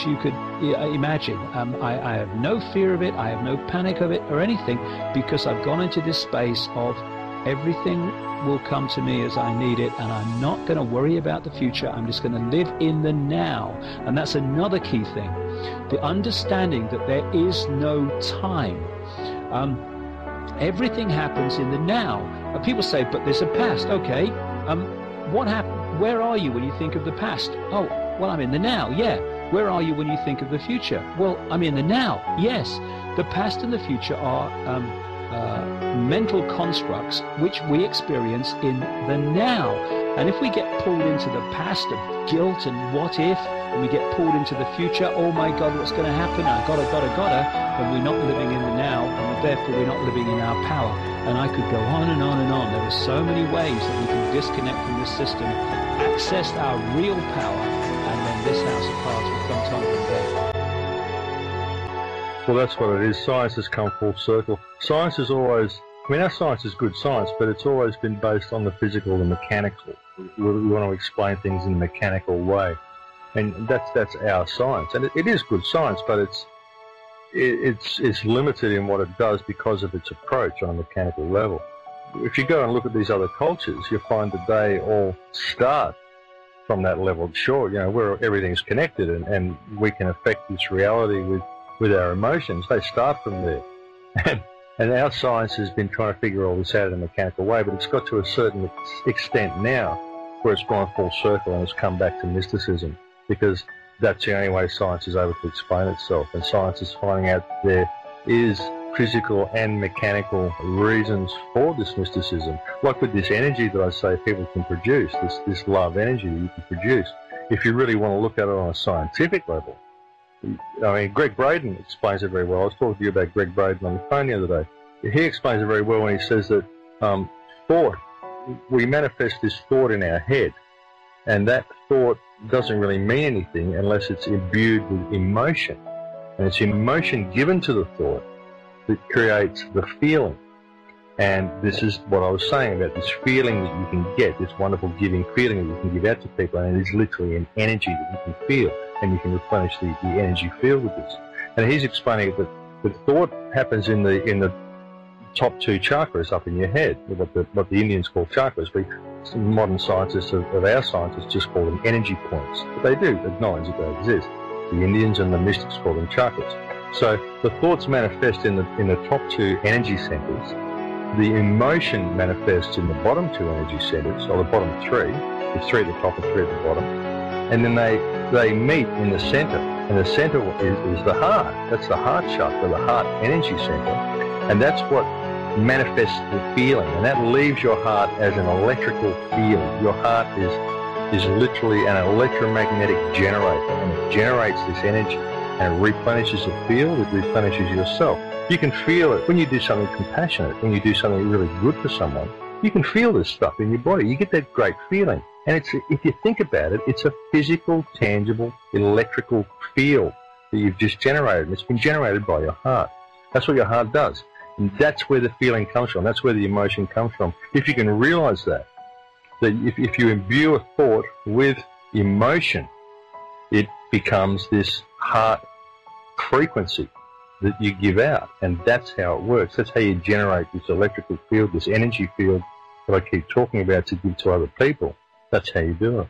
you could imagine. I have no fear of it. I have no panic of it or anything, because I've gone into this space of everything will come to me as I need it, and I'm not going to worry about the future. I'm just going to live in the now. And that's another key thing, the understanding that there is no time. Everything happens in the now. People say, but there's a past. Okay, what happened? Where are you when you think of the past? Oh, well, I'm in the now. Yeah. Where are you when you think of the future? Well, I'm in the now. Yes. The past and the future are mental constructs which we experience in the now. And if we get pulled into the past of guilt and what if, and we get pulled into the future, oh my God, what's going to happen? I gotta, then we're not living in the now, and therefore we're not living in our power. And I could go on and on and on. There are so many ways that we can disconnect from this system, access our real power, and then this house of cards will come tumbling down. Well, that's what it is. Science has come full circle. Science is always, I mean, our science is good science, but it's always been based on the physical and mechanical. We want to explain things in a mechanical way. And that's our science. And it is good science, but it's limited in what it does because of its approach on a mechanical level. If you go and look at these other cultures, you'll find that they all start from that level. Sure, you know, where everything's connected and we can affect this reality with our emotions. They start from there. And our science has been trying to figure all this out in a mechanical way, but it's got to a certain extent now where it's gone full circle and it's come back to mysticism, because that's the only way science is able to explain itself. And science is finding out there is physical and mechanical reasons for this mysticism. Like with this energy that I say people can produce, this love energy that you can produce, if you really want to look at it on a scientific level. I mean, Greg Braden explains it very well. I was talking to you about Greg Braden on the phone the other day. He explains it very well when he says that thought, we manifest this thought in our head, and that thought doesn't really mean anything unless it's imbued with emotion. And it's emotion given to the thought that creates the feeling. And this is what I was saying about this feeling that you can get, this wonderful giving feeling that you can give out to people, and it is literally an energy that you can feel, and you can replenish the energy field with this. And he's explaining that the thought happens in the top two chakras up in your head, what the Indians call chakras. Some modern scientists of our scientists just call them energy points. But they do acknowledge that they exist. The Indians and the mystics call them chakras. So the thoughts manifest in the top two energy centers. The emotion manifests in the bottom two energy centers, or the bottom three. There's three at the top and three at the bottom. And then they meet in the center. And the center is the heart. That's the heart chakra, the heart energy center. And that's what manifests the feeling. And that leaves your heart as an electrical field. Your heart is literally an electromagnetic generator. And it generates this energy. And it replenishes the field. It replenishes yourself. You can feel it when you do something compassionate, when you do something really good for someone. You can feel this stuff in your body. You get that great feeling. And if you think about it, it's a physical, tangible, electrical field that you've just generated. And it's been generated by your heart. That's what your heart does. And that's where the feeling comes from. That's where the emotion comes from. If you can realize that if you imbue a thought with emotion, it becomes this heart frequency that you give out. And that's how it works. That's how you generate this electrical field, this energy field that I keep talking about to give to other people. That's how you do it.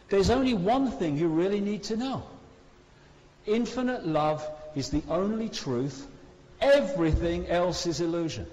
There's only one thing you really need to know. Infinite love is the only truth. Everything else is illusion.